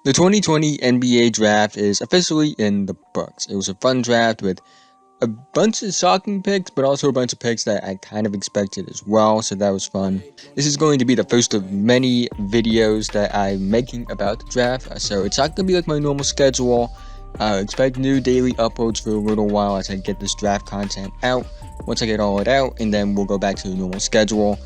The 2020 NBA draft is officially in the books. It was a fun draft with a bunch of shocking picks, but also a bunch of picks that I kind of expected as well, so that was fun. This is going to be the first of many videos that I'm making about the draft, so it's not going to be like my normal schedule. Expect new daily uploads for a little while as I get this draft content out. Once I get all it out, and then we'll go back to the normal schedule.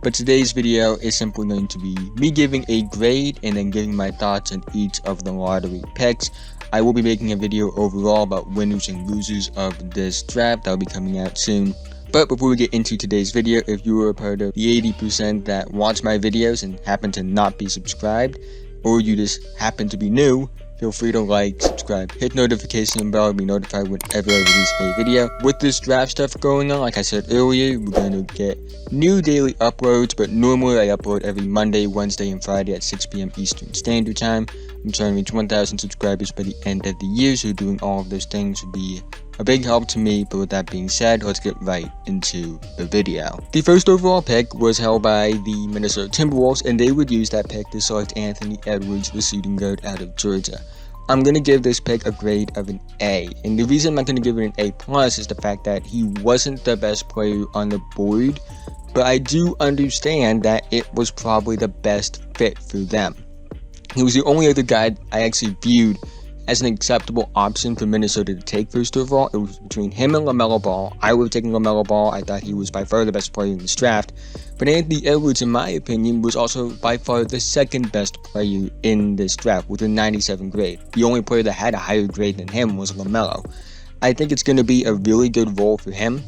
But today's video is simply going to be me giving a grade and then giving my thoughts on each of the lottery picks. I will be making a video overall about winners and losers of this draft that will be coming out soon. But before we get into today's video, if you are a part of the 80% that watch my videos and happen to not be subscribed, or you just happen to be new, feel free to like, subscribe, hit notification bell, and be notified whenever I release a video. With this draft stuff going on, like I said earlier, we're going to get new daily uploads, but normally I upload every Monday, Wednesday, and Friday at 6 p.m. Eastern Standard Time. I'm trying to reach 1,000 subscribers by the end of the year, so doing all of those things would be a big help to me. But with that being said, let's get right into the video. The first overall pick was held by the Minnesota Timberwolves, and they would use that pick to select Anthony Edwards, the shooting guard out of Georgia. I'm going to give this pick a grade of an A, and the reason I'm not going to give it an A+ is the fact that he wasn't the best player on the board, but I do understand that it was probably the best fit for them. He was the only other guy I actually viewed as an acceptable option for Minnesota to take first overall. It was between him and LaMelo Ball. I would have taken LaMelo Ball. I thought he was by far the best player in this draft. But Anthony Edwards, in my opinion, was also by far the second best player in this draft with a 97 grade. The only player that had a higher grade than him was LaMelo. I think it's going to be a really good role for him.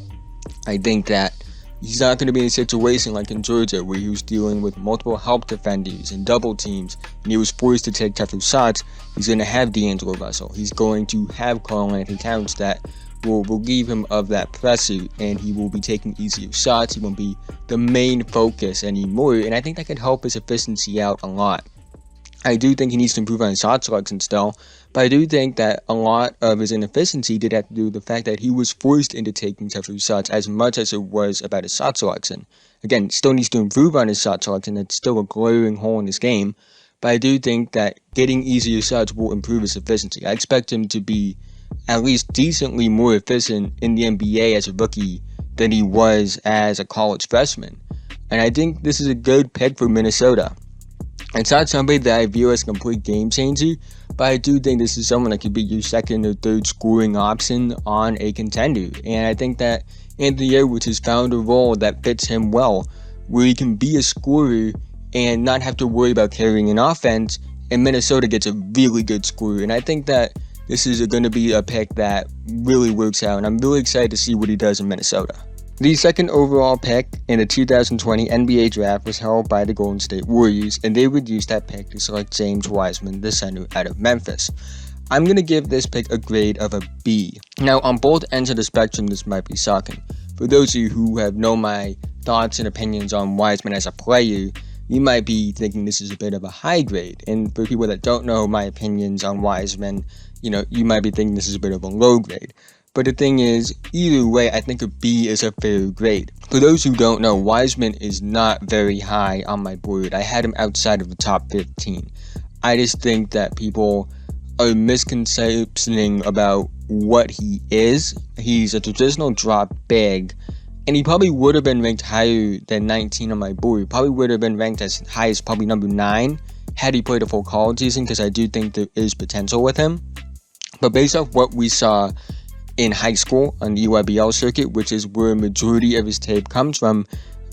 I think that he's not going to be in a situation like in Georgia where he was dealing with multiple help defenders and double teams and he was forced to take tougher shots. He's going to have D'Angelo Russell. He's going to have Karl-Anthony Towns that will relieve him of that pressure, and he will be taking easier shots. He won't be the main focus anymore, and I think that could help his efficiency out a lot. I do think he needs to improve on his shot selection still, but I do think that a lot of his inefficiency did have to do with the fact that he was forced into taking tougher shots as much as it was about his shot selection. Again, still needs to improve on his shot selection. It's still a glaring hole in his game, but I do think that getting easier shots will improve his efficiency. I expect him to be at least decently more efficient in the NBA as a rookie than he was as a college freshman. And I think this is a good pick for Minnesota. It's not somebody that I view as a complete game changer, but I do think this is someone that could be your second or third scoring option on a contender. And I think that Anthony Edwards has found a role that fits him well, where he can be a scorer and not have to worry about carrying an offense, and Minnesota gets a really good scorer. And I think that this is going to be a pick that really works out, and I'm really excited to see what he does in Minnesota. The second overall pick in the 2020 NBA draft was held by the Golden State Warriors, and they would use that pick to select James Wiseman, the center out of Memphis. I'm going to give this pick a grade of a B. Now, on both ends of the spectrum, this might be shocking. For those of you who have known my thoughts and opinions on Wiseman as a player, you might be thinking this is a bit of a high grade. And for people that don't know my opinions on Wiseman, you might be thinking this is a bit of a low grade. But the thing is, either way, I think a B is a fair grade. For those who don't know, Wiseman is not very high on my board. I had him outside of the top 15. I just think that people are misconceptioning about what he is. He's a traditional drop big, and he probably would have been ranked higher than 19 on my board. Probably would have been ranked as high as probably number 9 had he played a full college season, because I do think there is potential with him. But based off what we saw in high school on the EYBL circuit, which is where a majority of his tape comes from,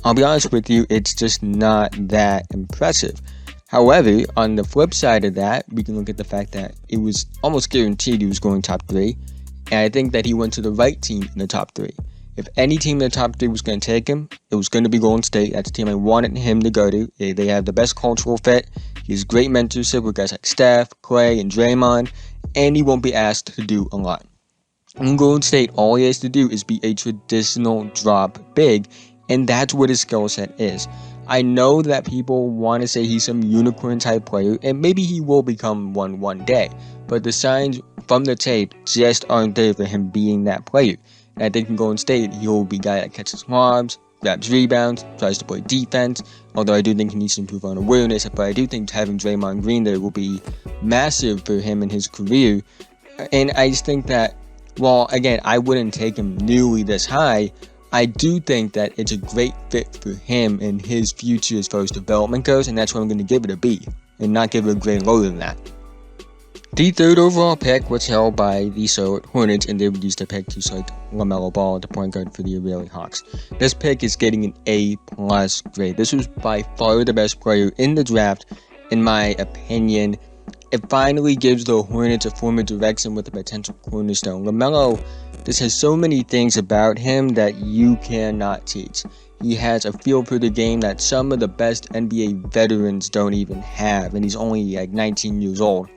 I'll be honest with you, it's just not that impressive. However, on the flip side of that, we can look at the fact that it was almost guaranteed he was going top 3, and I think that he went to the right team in the top 3. If any team in the top 3 was going to take him, it was going to be Golden State. That's the team I wanted him to go to. They have the best cultural fit. He has great mentorship with guys like Steph, Clay, and Draymond, and he won't be asked to do a lot. In Golden State, all he has to do is be a traditional drop big, and that's what his skill set is. I know that people want to say he's some unicorn type player, and maybe he will become one day, but the signs from the tape just aren't there for him being that player. And I think in Golden State, he'll be a guy that catches lobs, grabs rebounds, tries to play defense, although I do think he needs to improve on awareness, but I do think having Draymond Green there will be massive for him in his career. And I just think that, while again, I wouldn't take him nearly this high, I do think that it's a great fit for him and his future as far as development goes, and that's why I'm going to give it a B, and not give it a grade lower than that. The third overall pick was held by the Charlotte Hornets, and they would use the pick to select LaMelo Ball, the point guard for the Israeli Hawks. This pick is getting an A+ grade. This was by far the best player in the draft, in my opinion. It finally gives the Hornets a form of direction with a potential cornerstone. LaMelo just has so many things about him that you cannot teach. He has a feel for the game that some of the best NBA veterans don't even have, and he's only like 19 years old.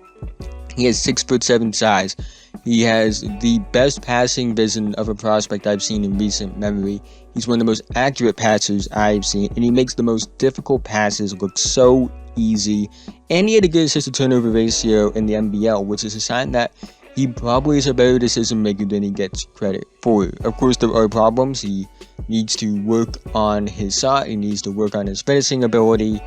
He has 6'7" size. He has the best passing vision of a prospect I've seen in recent memory. He's one of the most accurate passers I've seen, and he makes the most difficult passes look so easy. And he had a good assist-to-turnover ratio in the NBL, which is a sign that he probably is a better decision maker than he gets credit for. Of course, there are problems. He needs to work on his shot. He needs to work on his finishing ability,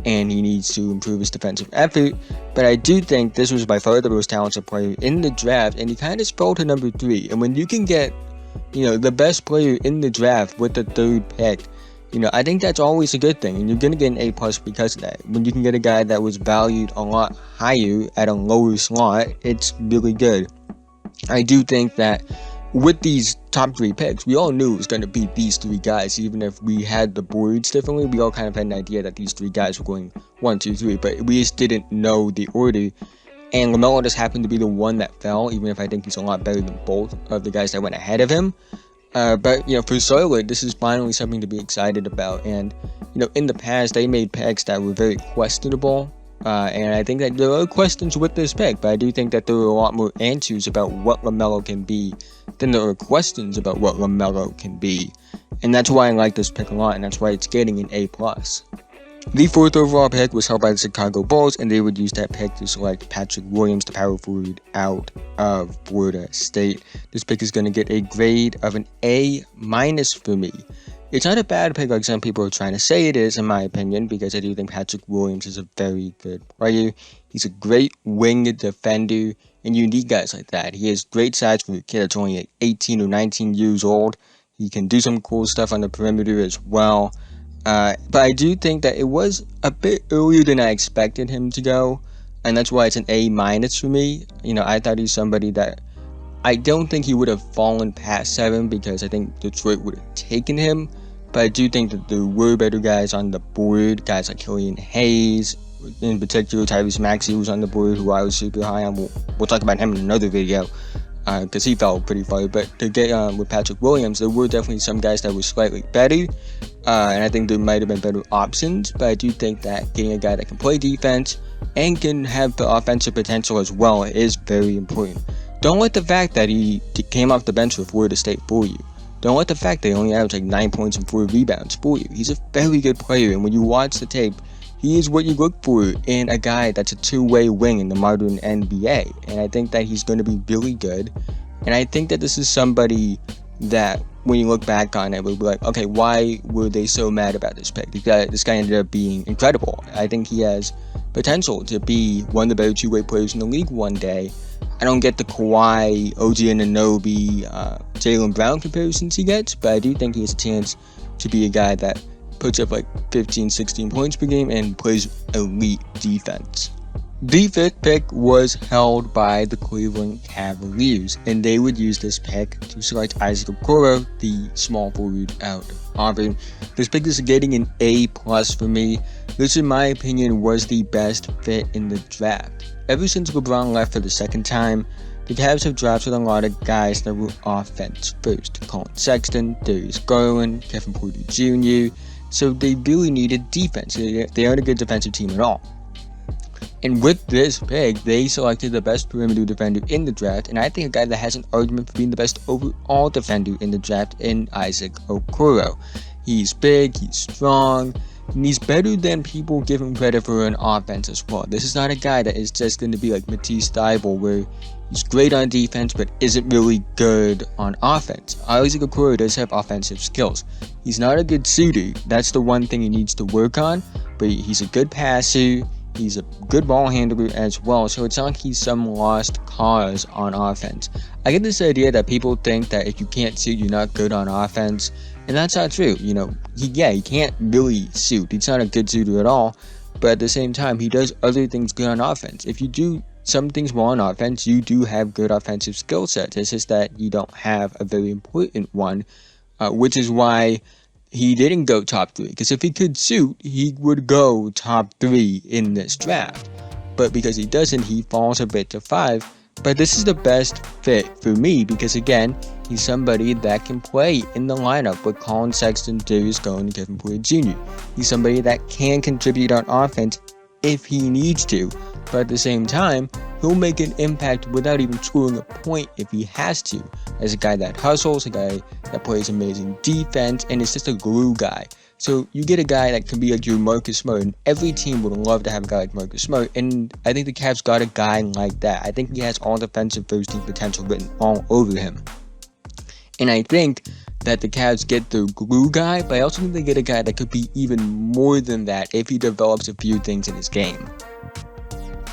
and he needs to improve his defensive effort. But I do think this was by far the most talented player in the draft, and he kind of fell to number 3. And when you can get, the best player in the draft with the third pick, I think that's always a good thing, and you're going to get an A+ because of that. When you can get a guy that was valued a lot higher at a lower slot, it's really good. I do think that with these top 3 picks, we all knew it was going to be these 3 guys. Even if we had the boards differently, we all kind of had an idea that these 3 guys were going 1, 2, 3, but we just didn't know the order. And LaMelo just happened to be the one that fell, even if I think he's a lot better than both of the guys that went ahead of him. But for Charlotte, this is finally something to be excited about. And in the past, they made picks that were very questionable. And I think that there are questions with this pick, but I do think that there are a lot more answers about what LaMelo can be than there are questions about what LaMelo can be. And that's why I like this pick a lot, and that's why it's getting an A+. The fourth overall pick was held by the Chicago Bulls, and they would use that pick to select Patrick Williams, the power forward out of Florida State. This pick is going to get a grade of an A- for me. It's not a bad pick like some people are trying to say it is, in my opinion, because I do think Patrick Williams is a very good player. He's a great wing defender, and you need guys like that. He has great size for a kid that's only like 18 or 19 years old. He can do some cool stuff on the perimeter as well. But I do think that it was a bit earlier than I expected him to go, and that's why it's an A- for me. I thought he's somebody that I don't think he would have fallen past 7, because I think Detroit would have taken him. But I do think that there were better guys on the board, guys like Killian Hayes, in particular Tyrese Maxey was on the board, who I was super high on. We'll talk about him in another video, because he fell pretty far. But to get with Patrick Williams, there were definitely some guys that were slightly better, and I think there might have been better options. But I do think that getting a guy that can play defense and can have the offensive potential as well is very important. Don't let the fact that he came off the bench for Florida State fool you. Don't let the fact that he only averaged like 9 points and 4 rebounds fool you. He's a very good player, and when you watch the tape, he is what you look for in a guy that's a two-way wing in the modern NBA. And I think that he's going to be really good. And I think that this is somebody that, when you look back on it, will be like, okay, why were they so mad about this pick? This guy ended up being incredible. I think he has potential to be one of the better two-way players in the league one day. I don't get the Kawhi, OG Anunoby, Jaylen Brown comparisons he gets, but I do think he has a chance to be a guy that puts up like 15, 16 points per game and plays elite defense. The fifth pick was held by the Cleveland Cavaliers, and they would use this pick to select Isaac Okoro, the small forward out of Auburn. This pick is getting an A+ for me. This, in my opinion, was the best fit in the draft. Ever since LeBron left for the second time, the Cavs have drafted a lot of guys that were offense first. Colin Sexton, Darius Garland, Kevin Porter Jr., so they really needed defense. They aren't a good defensive team at all. And with this pick, they selected the best perimeter defender in the draft, and I think a guy that has an argument for being the best overall defender in the draft in Isaac Okoro. He's big, he's strong, And he's better than people give him credit for on offense as well. This is not a guy that is just going to be like Matisse Thybulle, where he's great on defense but isn't really good on offense. Isaac Okoro does have offensive skills. He's not a good shooter. That's the one thing he needs to work on. But he's a good passer. He's a good ball handler as well, so it's not like he's some lost cause on offense. I get this idea that people think that if you can't shoot, you're not good on offense, and that's not true. He can't really shoot. He's not a good shooter at all, but at the same time, he does other things good on offense. If you do some things well on offense, you do have good offensive skill sets. It's just that you don't have a very important one, which is why he didn't go top 3, because if he could shoot, he would go top 3 in this draft. But because he doesn't, he falls a bit to 5. But this is the best fit for me because, again, he's somebody that can play in the lineup with Colin Sexton, Darius Garland, and Kevin Porter Jr. He's somebody that can contribute on offense if he needs to. But at the same time, he'll make an impact without even scoring a point if he has to. As a guy that hustles, a guy that plays amazing defense, and is just a glue guy. So you get a guy that can be like your Marcus Smart, and every team would love to have a guy like Marcus Smart, and I think the Cavs got a guy like that. I think he has all defensive first-team potential written all over him. And I think that the Cavs get the glue guy, but I also think they get a guy that could be even more than that if he develops a few things in his game.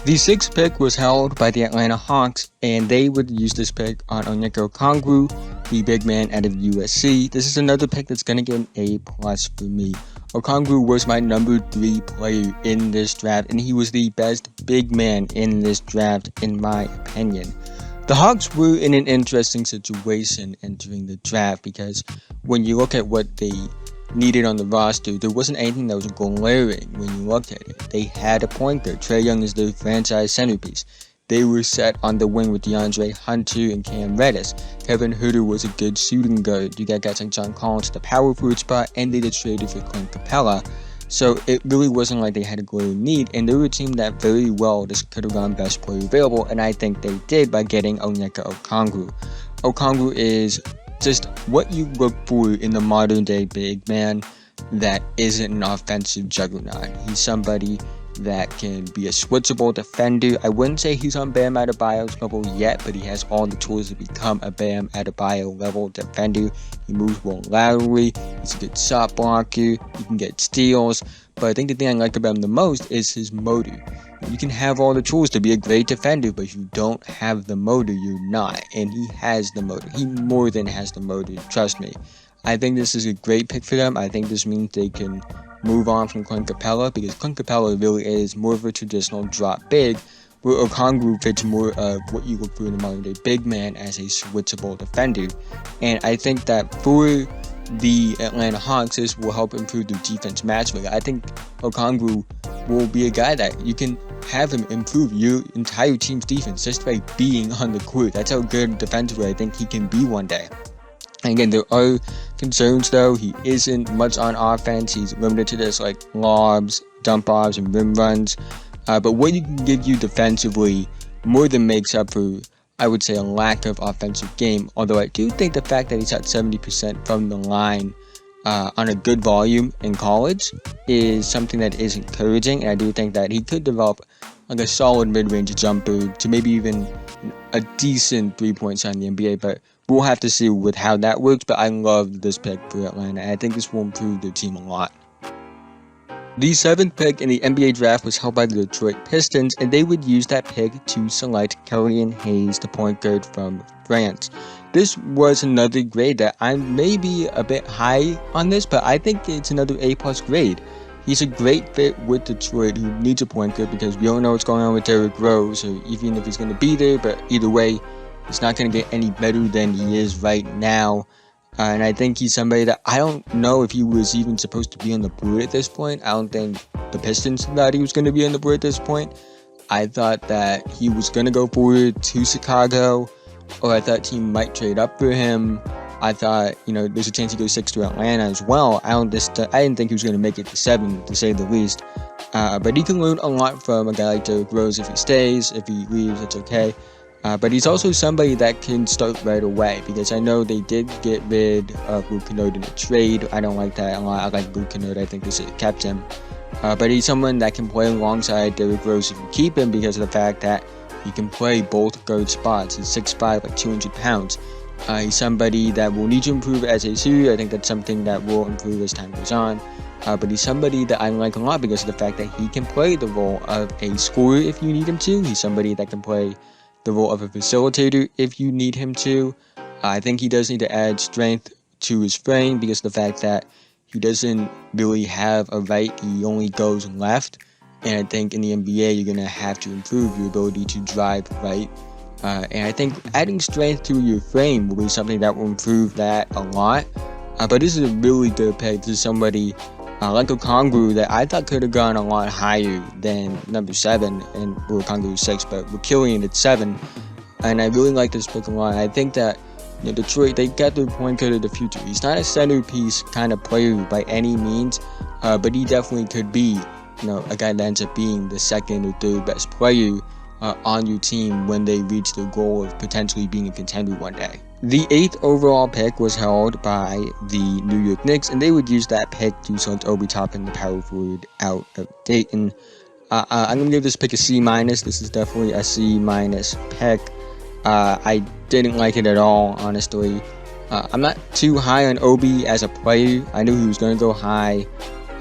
The 6th pick was held by the Atlanta Hawks, and they would use this pick on Onyeka Okongwu, the big man out of USC. This is another pick that's going to get an A+ for me. Okongwu was my number 3 player in this draft, and he was the best big man in this draft, in my opinion. The Hawks were in an interesting situation entering the draft because when you look at what they needed on the roster, there wasn't anything that was glaring when you looked at it. They had a point guard. Trae Young is their franchise centerpiece. They were set on the wing with DeAndre Hunter and Cam Reddish. Kevin Huerter was a good shooting guard. You got guys like John Collins at the power forward spot, and they just traded for Clint Capella. So it really wasn't like they had a glaring need, and they were a team that very well just could have gone best player available, and I think they did by getting Onyeka Okongwu. Okongwu is just what you look for in the modern day big man that isn't an offensive juggernaut. He's somebody that can be a switchable defender. I wouldn't say he's on Bam Adebayo's level yet, but he has all the tools to become a Bam Adebayo level defender. He moves well laterally, he's a good shot blocker, he can get steals, but I think the thing I like about him the most is his motor. You can have all the tools to be a great defender, but if you don't have the motor, you're not. And he has the motor. He more than has the motor, trust me. I think this is a great pick for them. I think this means they can move on from Clint Capella, because Clint Capella really is more of a traditional drop big, where Okongwu fits more of what you look for in a modern day big man as a switchable defender. And I think that for the Atlanta Hawks, this will help improve their defense matchmaking. I think Okongwu will be a guy that you can have him improve your entire team's defense just by being on the court. That's how good defensively I think he can be one day. And again, there are concerns though. He isn't much on offense. He's limited to this like lobs, dump offs, and rim runs. But what he can give you defensively more than makes up for, I would say, a lack of offensive game. Although I do think the fact that he's at 70% from the line on a good volume in college is something that is encouraging. And I do think that he could develop like a solid mid-range jumper to maybe even a decent 3-point shot in the NBA. But we'll have to see with how that works. But I love this pick for Atlanta, and I think this will improve their team a lot. The 7th pick in the NBA draft was held by the Detroit Pistons, and they would use that pick to select Killian Hayes, the point guard from France. This was another grade that I may be a bit high on this, but I think it's another A+ grade. He's a great fit with Detroit, who needs a point guard because we don't know what's going on with Derrick Rose, or even if he's going to be there, but either way, he's not going to get any better than he is right now. And I think he's somebody that I don't know if he was even supposed to be on the board at this point. I don't think the Pistons thought he was going to be on the board at this point. I thought that he was going to go forward to Chicago, or I thought team might trade up for him. I thought, there's a chance he goes 6 to Atlanta as well. I didn't think he was going to make it to 7, to say the least. But he can learn a lot from a guy like Derrick Rose if he stays. If he leaves, it's okay. But he's also somebody that can start right away, because I know they did get rid of Luke Kennard in a trade. I don't like that a lot. I like Luke Kennard. I think they should have kept him. But he's someone that can play alongside Derrick Rose if you keep him, because of the fact that he can play both guard spots. He's 6'5", like 200 pounds. He's somebody that will need to improve as a shooter. I think that's something that will improve as time goes on. But he's somebody that I like a lot because of the fact that he can play the role of a scorer if you need him to. He's somebody that can play the role of a facilitator if you need him to. I think he does need to add strength to his frame because of the fact that he doesn't really have a right. He only goes left. And I think in the NBA, you're going to have to improve your ability to drive right. And I think adding strength to your frame will be something that will improve that a lot. But this is a really good pick. This is somebody like Okongwu that I thought could have gone a lot higher than number 7, and Okongwu is 6, but with Killian at 7. And I really like this pick a lot. I think that Detroit, they got their point guard of the future. He's not a centerpiece kind of player by any means, but he definitely could be a guy that ends up being the second or third best player on your team when they reach their goal of potentially being a contender one day. The 8th overall pick was held by the New York Knicks, and they would use that pick to select Obi Toppin, the power forward out of Dayton. I'm going to give this pick a C-. This is definitely a C- pick. I didn't like it at all, honestly. I'm not too high on Obi as a player. I knew he was going to go high.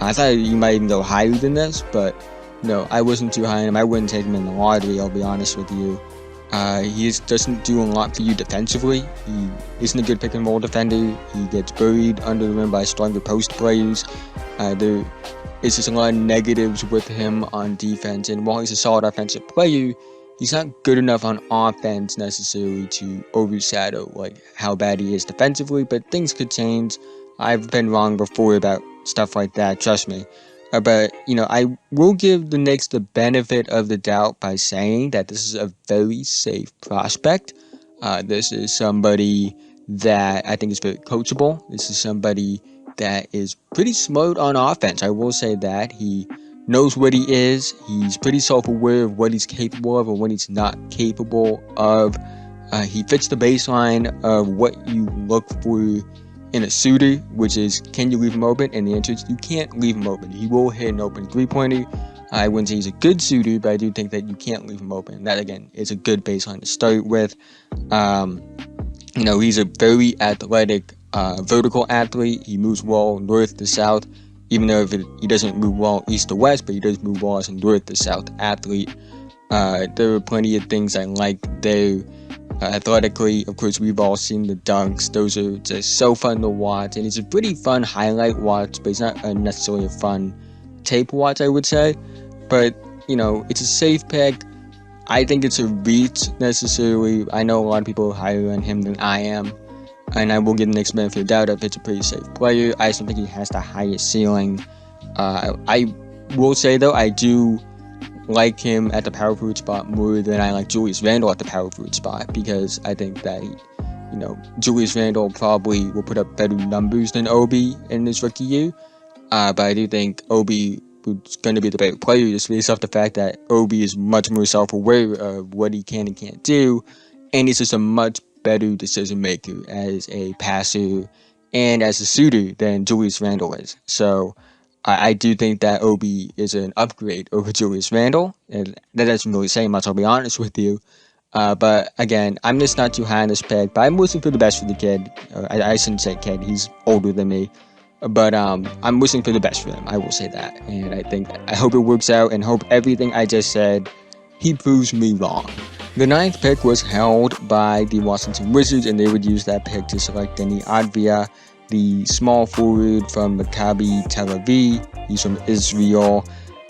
I thought he might even go higher than this, but no, I wasn't too high on him. I wouldn't take him in the lottery, I'll be honest with you. He doesn't do a lot for you defensively. He isn't a good pick and roll defender. He gets buried under the rim by stronger post players. There is just a lot of negatives with him on defense. And while he's a solid offensive player, he's not good enough on offense necessarily to overshadow how bad he is defensively. But things could change. I've been wrong before about stuff like that. Trust me. But, I will give the Knicks the benefit of the doubt by saying that this is a very safe prospect. This is somebody that I think is very coachable. This is somebody that is pretty smart on offense. I will say that. He knows what he is. He's pretty self-aware of what he's capable of and what he's not capable of. He fits the baseline of what you look for in a shooter, which is, can you leave him open? And the answer is, you can't leave him open. He will hit an open three-pointer. I wouldn't say he's a good shooter, but I do think that you can't leave him open. That, again, is a good baseline to start with. He's a very athletic, vertical athlete. He moves well north to south, even though he doesn't move well east to west, but he does move well as a north to south athlete. There are plenty of things I like there. Athletically, of course, we've all seen the dunks. Those are just so fun to watch, and it's a pretty fun highlight watch, but it's not necessarily a fun tape watch, I would say. But, it's a safe pick. I think it's a reach, necessarily. I know a lot of people are higher on him than I am, and I will give the Knicks benefit of the doubt if it's a pretty safe player. I just don't think he has the highest ceiling. I will say, though, I do like him at the power forward spot more than I like Julius Randle at the power forward spot, because I think that Julius Randle probably will put up better numbers than Obi in his rookie year. But I do think Obi is going to be the better player just based off the fact that Obi is much more self-aware of what he can and can't do, and he's just a much better decision maker as a passer and as a shooter than Julius Randle is. So I do think that Obi is an upgrade over Julius Randle, and that doesn't really say much, I'll be honest with you. But again, I'm just not too high on this pick, but I'm wishing for the best for the kid. I shouldn't say kid, he's older than me. But I'm wishing for the best for him, I will say that. And I hope it works out, and hope everything I just said, he proves me wrong. The 9th pick was held by the Washington Wizards, and they would use that pick to select Deni Avdija, the small forward from Maccabi Tel Aviv. He's from Israel.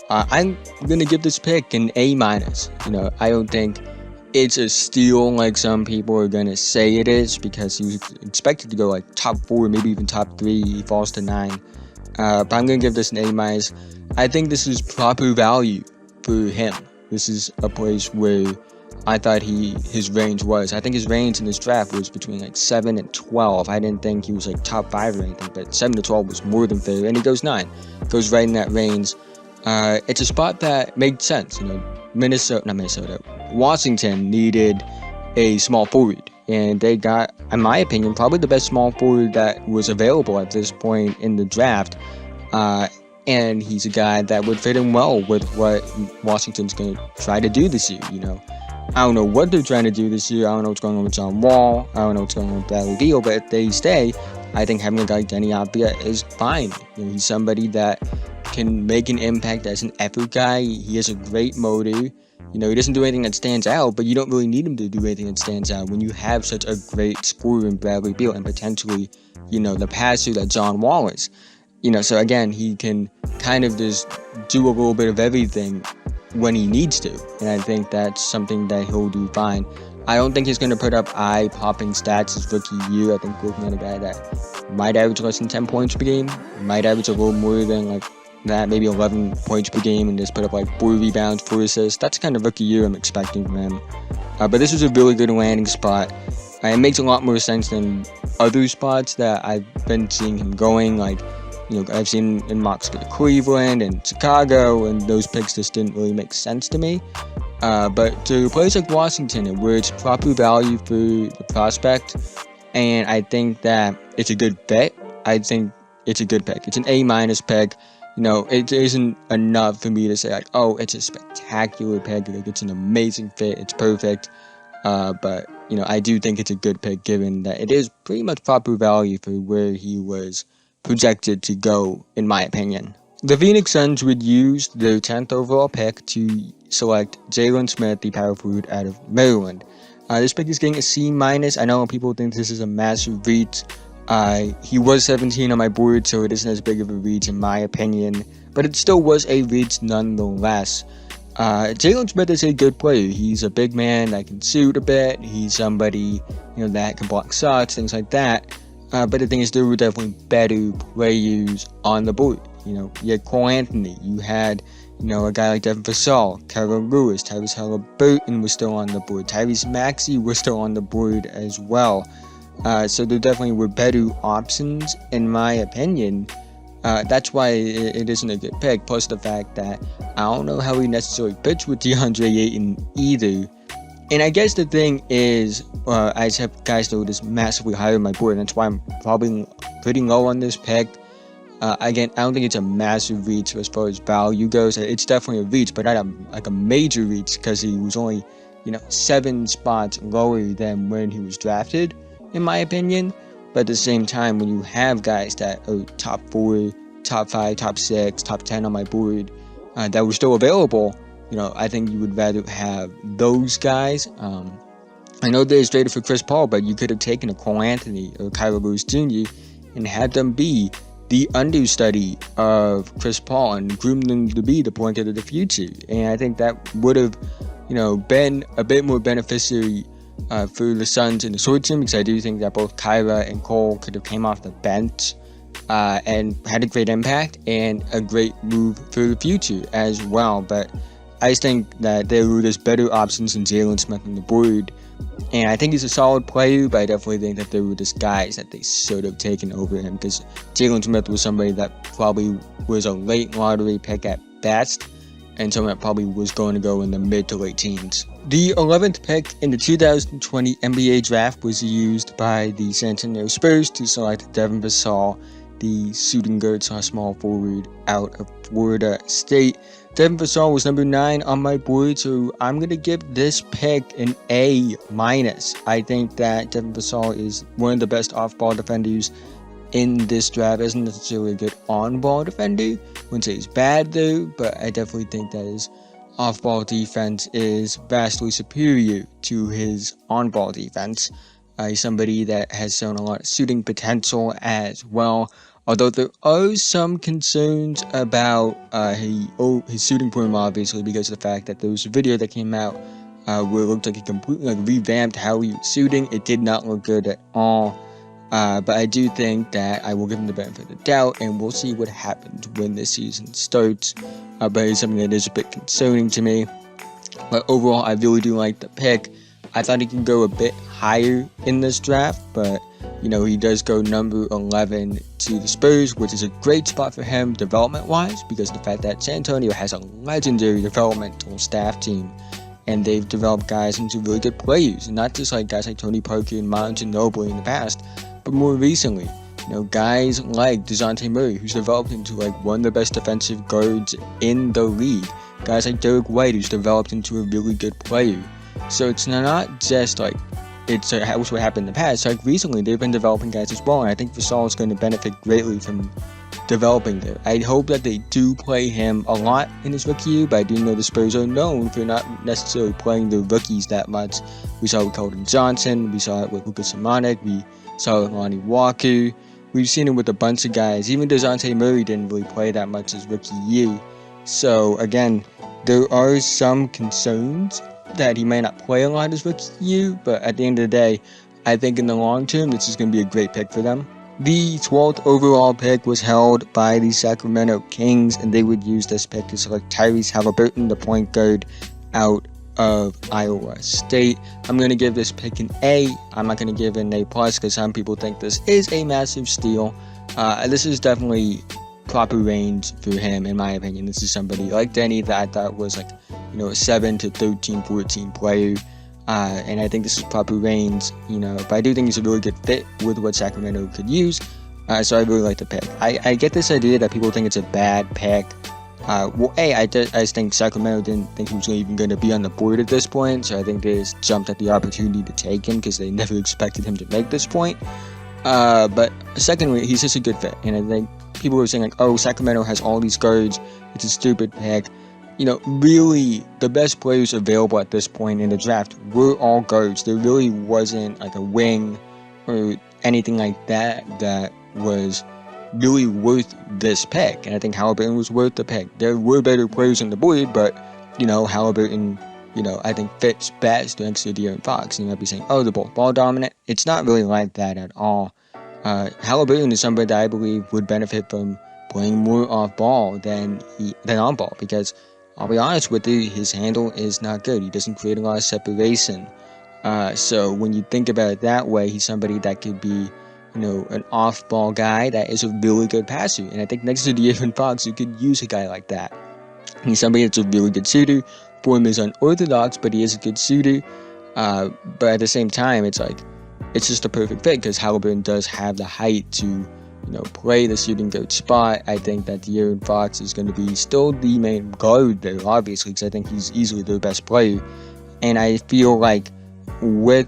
I'm going to give this pick an A-. I don't think it's a steal like some people are going to say it is, because he was expected to go top 4, maybe even top 3. He falls to 9. But I'm going to give this an A-. I think this is proper value for him. This is a place where I thought his range was. I think his range in this draft was between 7 and 12. I didn't think he was top 5 or anything, but 7 to 12 was more than fair, and he goes 9. Goes right in that range. It's a spot that made sense. Washington needed a small forward. And they got, in my opinion, probably the best small forward that was available at this point in the draft. And he's a guy that would fit in well with what Washington's going to try to do this year. I don't know what they're trying to do this year. I don't know what's going on with John Wall. I don't know what's going on with Bradley Beal. But if they stay, I think having a guy like Deni Avdija is fine. He's somebody that can make an impact as an effort guy. He has a great motor. He doesn't do anything that stands out, but you don't really need him to do anything that stands out when you have such a great scorer in Bradley Beal and potentially, the passer that John Wall is. So again, he can kind of just do a little bit of everything when he needs to. And I think that's something that he'll do fine. I don't think he's going to put up eye-popping stats his rookie year. I think we're looking at a guy that might average less than 10 points per game, might average a little more than that, maybe 11 points per game, and just put up 4 rebounds, 4 assists. That's the kind of rookie year I'm expecting from him. But this was a really good landing spot. It makes a lot more sense than other spots that I've been seeing him going. I've seen in mocks to Cleveland and Chicago, and those picks just didn't really make sense to me. But to a place like Washington, where it's proper value for the prospect, and I think that it's a good bet. I think it's a good pick. It's an A- pick. It isn't enough for me to say it's a spectacular pick. It's an amazing fit. It's perfect. But I do think it's a good pick given that it is pretty much proper value for where he was projected to go, in my opinion. The Phoenix Suns would use their 10th overall pick to select Jalen Smith, the power forward out of Maryland. This pick is getting a C-. I know people think this is a massive reach. He was 17 on my board, so it isn't as big of a reach in my opinion, but it still was a reach nonetheless. Jalen Smith is a good player. He's a big man that can shoot a bit. He's somebody, that can block shots, things like that. But the thing is, there were definitely better players on the board. You had Cole Anthony. You had, a guy like Devin Vassell, Kevin Lewis, Tyrese Haliburton was still on the board. Tyrese Maxey was still on the board as well. So there definitely were better options, in my opinion. That's why it isn't a good pick. Plus the fact that I don't know how he necessarily pitched with DeAndre Ayton either. And I guess the thing is, I just have guys that were just massively higher on my board, and that's why I'm probably pretty low on this pick. Again, I don't think it's a massive reach as far as value goes. It's definitely a reach, but not a major reach, because he was only, 7 spots lower than when he was drafted, in my opinion. But at the same time, when you have guys that are top 4, top 5, top 6, top 10 on my board that were still available, I think you would rather have those guys. I know they traded for Chris Paul, but you could have taken a Cole Anthony or Kyle Lewis Jr. and had them be the understudy of Chris Paul and groomed them to be the point guard of the future. And I think that would have, been a bit more beneficiary for the Suns in the short term, because I do think that both Kyra and Cole could have came off the bench and had a great impact and a great move for the future as well. But I just think that there were just better options than Jalen Smith on the board. And I think he's a solid player, but I definitely think that there were just guys that they should have taken over him, because Jalen Smith was somebody that probably was a late lottery pick at best, and someone that probably was going to go in the mid to late teens. The 11th pick in the 2020 NBA draft was used by the San Antonio Spurs to select Devin Vassell, the shooting guard / small forward out of Florida State. Devin Vassell was number 9 on my board, so I'm going to give this pick an A-. I think that Devin Vassell is one of the best off-ball defenders in this draft. Isn't necessarily a good on-ball defender. Wouldn't say he's bad though, but I definitely think that his off-ball defense is vastly superior to his on-ball defense. He's somebody that has shown a lot of shooting potential as well. Although there are some concerns about his shooting form, obviously, because of the fact that there was a video that came out where it looked like he completely revamped how he was shooting. It did not look good at all. But I do think that I will give him the benefit of the doubt, and we'll see what happens when this season starts. But it's something that is a bit concerning to me. But overall, I really do like the pick. I thought he could go a bit higher in this draft, but he does go number 11 to the Spurs, which is a great spot for him development-wise, because the fact that San Antonio has a legendary developmental staff team, and they've developed guys into really good players, not just like guys like Tony Parker and Monte Ginobili in the past, but more recently, guys like DeJounte Murray, who's developed into like one of the best defensive guards in the league, guys like Derek White, who's developed into a really good player. So it's not just like it's what happened in the past. Like recently, they've been developing guys as well, and I think Vassell is going to benefit greatly from developing there. I hope that they do play him a lot in his rookie year, but I do know the Spurs are known for not necessarily playing the rookies that much. We saw it with Keldon Johnson, we saw it with Lucas Simonek, we saw it with Lonnie Walker. We've seen it with a bunch of guys. Even DeJounte Murray didn't really play that much his rookie year. So again, there are some concerns that he may not play a lot his rookie year, but at the end of the day, I think in the long term, this is going to be a great pick for them. The 12th overall pick was held by the Sacramento Kings, and they would use this pick to select Tyrese Haliburton, the point guard out of Iowa State. I'm going to give this pick an A. I'm not going to give it an A+, because some people think this is a massive steal. This is definitely proper range for him, in my opinion. This is somebody like Deni that I thought was like, a 7 to 13, 14 player. And I think this is proper range, but I do think he's a really good fit with what Sacramento could use. So I really like the pick. I get this idea that people think it's a bad pick. I just think Sacramento didn't think he was even going to be on the board at this point, so I think they just jumped at the opportunity to take him because they never expected him to make this point. But secondly, he's just a good fit, and I think people were saying like, oh, Sacramento has all these guards, it's a stupid pick. Really, the best players available at this point in the draft were all guards. There really wasn't like a wing or anything like that that was really worth this pick. And I think Haliburton was worth the pick. There were better players on the board, but, Haliburton, I think fits best next to De'Aaron Fox. And you might be saying, oh, they're both ball dominant. It's not really like that at all. Haliburton is somebody that I believe would benefit from playing more off ball than on ball, because I'll be honest with you, his handle is not good. He doesn't create a lot of separation. So when you think about it that way, he's somebody that could be, an off-ball guy that is a really good passer. And I think next to De'Aaron Fox, you could use a guy like that. He's somebody that's a really good shooter. Form is unorthodox, but he is a good shooter. But at the same time, it's just a perfect fit because Haliburton does have the height to play the shooting guard spot. I think that De'Aaron Fox is going to be still the main guard there, obviously, because I think he's easily their best player. And I feel like with,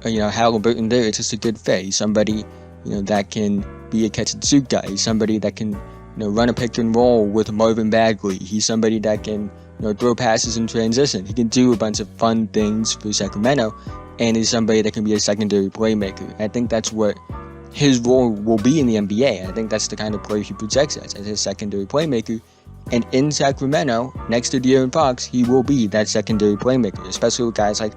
Haliburton there, it's just a good fit. He's somebody, that can be a catch-and-shoot guy. He's somebody that can, run a pick-and-roll with Marvin Bagley. He's somebody that can, throw passes in transition. He can do a bunch of fun things for Sacramento, and is somebody that can be a secondary playmaker. I think that's what his role will be in the NBA. I think that's the kind of player he projects as a secondary playmaker. And in Sacramento, next to De'Aaron Fox, he will be that secondary playmaker, especially with guys like,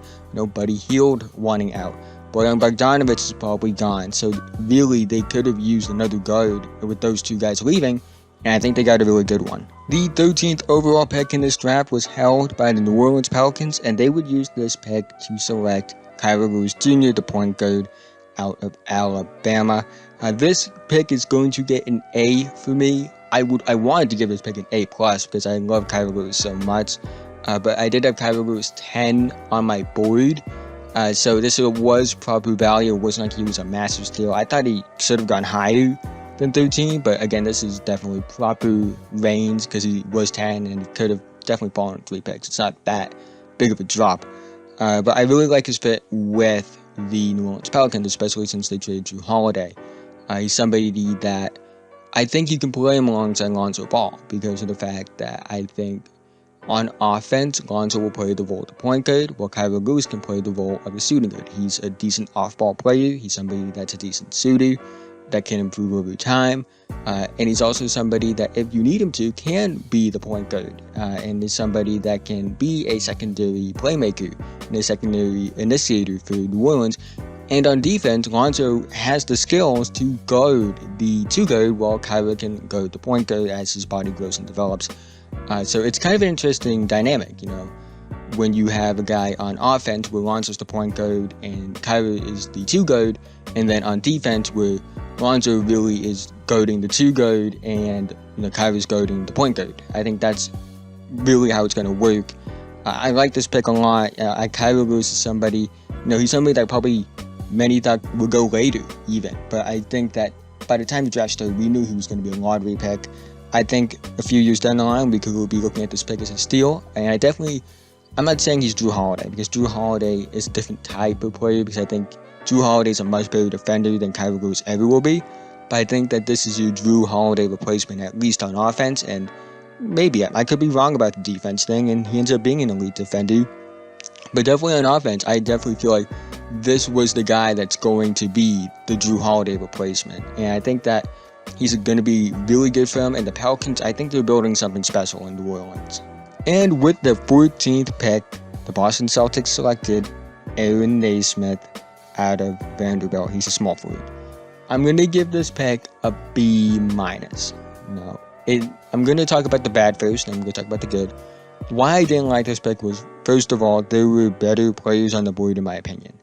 Buddy Hield wanting out. Bojan Bogdanovic is probably gone. So really, they could have used another guard with those two guys leaving, and I think they got a really good one. The 13th overall pick in this draft was held by the New Orleans Pelicans, and they would use this pick to select Kira Lewis Jr., the point guard out of Alabama. This pick is going to get an A for me. I wanted to give this pick an A+ because I love Kira Lewis so much. But I did have Kira Lewis 10 on my board. So this was proper value. It wasn't like he was a massive steal. I thought he should have gone higher than 13. But again, this is definitely proper range because he was 10 and he could have definitely fallen in 3 picks. It's not that big of a drop. But I really like his fit with the New Orleans Pelicans, especially since they traded Jrue Holiday. He's somebody that I think you can play him alongside Lonzo Ball because of the fact that I think on offense, Lonzo will play the role of the point guard, while Kira Lewis can play the role of a shooting guard. He's a decent off-ball player. He's somebody that's a decent shooter that can improve over time. And he's also somebody that, if you need him to, can be the point guard. And is somebody that can be a secondary playmaker and a secondary initiator for New Orleans. And on defense, Lonzo has the skills to guard the 2-guard, while Kira can guard the point guard as his body grows and develops. So it's kind of an interesting dynamic, when you have a guy on offense where Lonzo's the point guard and Kira is the 2-guard, and then on defense where Lonzo really is guarding the 2-guard and Kyra's guarding the point guard. I think that's really how it's going to work. I like this pick a lot. Kyra Lewis is somebody, he's somebody that probably many thought would go later even. But I think that by the time the draft started, we knew he was going to be a lottery pick. I think a few years down the line, we could be looking at this pick as a steal. And I'm not saying he's Drew Holiday, because Drew Holiday is a different type of player, because I think Drew Holiday is a much better defender than Kyra Lewis ever will be. But I think that this is your Drew Holiday replacement, at least on offense, and maybe I could be wrong about the defense thing, and he ends up being an elite defender. But definitely on offense, I definitely feel like this was the guy that's going to be the Drew Holiday replacement. And I think that he's going to be really good for him. And the Pelicans, I think they're building something special in New Orleans. And with the 14th pick, the Boston Celtics selected Aaron Nesmith out of Vanderbilt. He's a small forward. I'm going to give this pick a B-. I'm going to talk about the bad first, and I'm going to talk about the good. Why I didn't like this pick was, first of all, there were better players on the board in my opinion.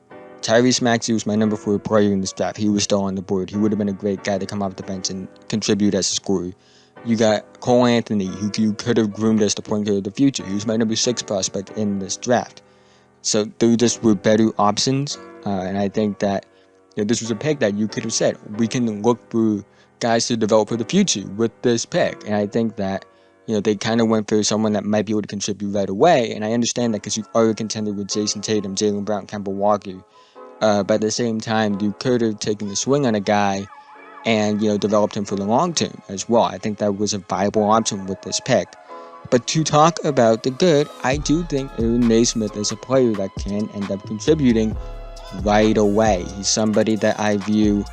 Tyrese Maxey was my number 4 player in this draft. He was still on the board. He would have been a great guy to come off the bench and contribute as a scorer. You got Cole Anthony, who you could have groomed as the point guard of the future. He was my number 6 prospect in this draft. So there just were better options, and I think that this was a pick that you could have said, we can look for guys to develop for the future with this pick. And I think that they kind of went for someone that might be able to contribute right away. And I understand that because you are a contender with Jason Tatum, Jaylen Brown, Kemba Walker. But at the same time, you could have taken the swing on a guy and, developed him for the long term as well. I think that was a viable option with this pick. But to talk about the good, I do think Aaron Nesmith is a player that can end up contributing right away. He's somebody that I view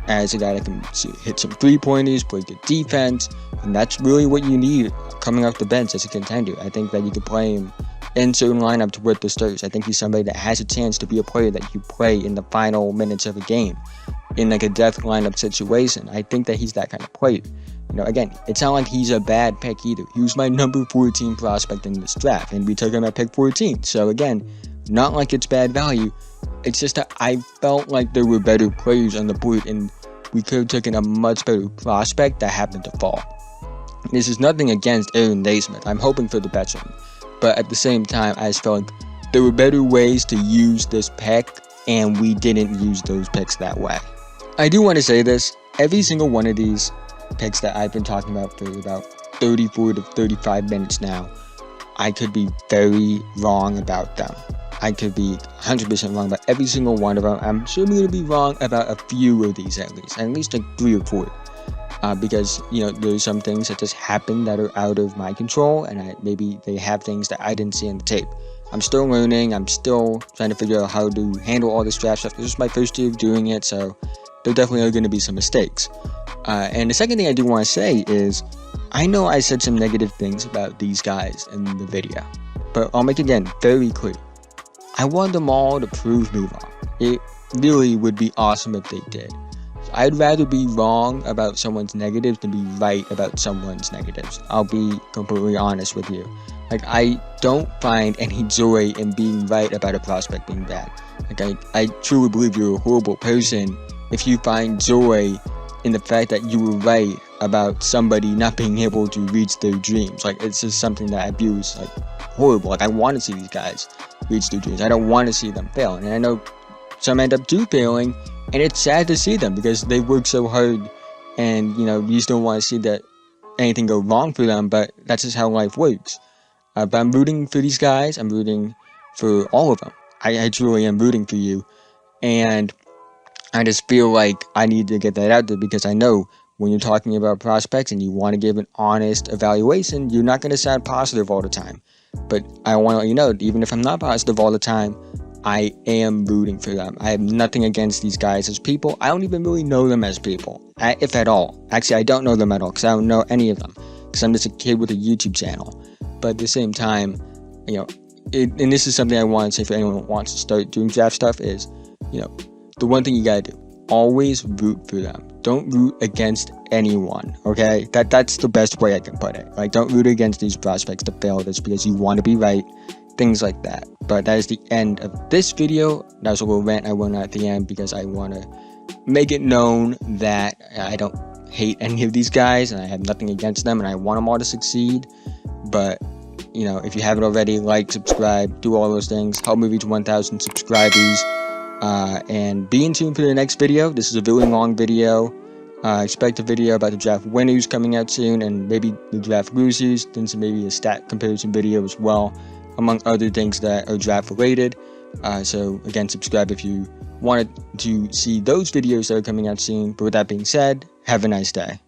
as a guy that can hit some three-pointers, play good defense, and that's really what you need coming off the bench as a contender. I think that you could play him in certain lineups with the Stars. I think he's somebody that has a chance to be a player that you play in the final minutes of a game, in like a death lineup situation. I think that he's that kind of player. Again, it's not like he's a bad pick either. He was my number 14 prospect in this draft, and we took him at pick 14. So again, not like it's bad value. It's just that I felt like there were better players on the board, and we could have taken a much better prospect that happened to fall. This is nothing against Aaron Nesmith. I'm hoping for the best of him. But at the same time, I just felt like there were better ways to use this pick, and we didn't use those picks that way. I do want to say this. Every single one of these picks that I've been talking about for about 34 to 35 minutes now, I could be very wrong about them. I could be 100% wrong about every single one of them. I'm sure I'm going to be wrong about a few of these at least like 3 or 4. Because, there's some things that just happen that are out of my control, and maybe they have things that I didn't see on the tape. I'm still learning. I'm still trying to figure out how to handle all this draft stuff. This is my first year of doing it, so there definitely are going to be some mistakes. And the second thing I do want to say is, I know I said some negative things about these guys in the video, but I'll make it again very clear. I want them all to prove me wrong. It really would be awesome if they did. I'd rather be wrong about someone's negatives than be right about someone's negatives. I'll be completely honest with you. I don't find any joy in being right about a prospect being bad. I truly believe you're a horrible person if you find joy in the fact that you were right about somebody not being able to reach their dreams. It's just something that I view as horrible. I want to see these guys reach their dreams. I don't want to see them fail. And I know some end up failing, and it's sad to see them because they work so hard, and you just don't want to see that anything go wrong for them, but that's just how life works. But I'm rooting for these guys. I'm rooting for all of them. I truly am rooting for you, and I just feel like I need to get that out there, because I know when you're talking about prospects and you want to give an honest evaluation, you're not going to sound positive all the time. But I want to let you know, even if I'm not positive all the time, I am rooting for them. I have nothing against these guys as people. I don't even really know them as people, if at all. Actually, I don't know them at all, because I don't know any of them, because I'm just a kid with a YouTube channel. But at the same time, and this is something I want to say for anyone who wants to start doing draft stuff is, the one thing you gotta do, always root for them. Don't root against anyone, okay? That's the best way I can put it. Don't root against these prospects to fail just because you want to be right, things like that. But that is the end of this video. That was a little rant I went on at the end because I want to make it known that I don't hate any of these guys and I have nothing against them and I want them all to succeed. But if you haven't already, like, subscribe, do all those things. Help me reach 1,000 subscribers. And be in tune for the next video. This is a really long video. Expect a video about the draft winners coming out soon, and maybe the draft losers, then maybe a stat comparison video as well, among other things that are draft related. So again, subscribe if you wanted to see those videos that are coming out soon. But with that being said, have a nice day.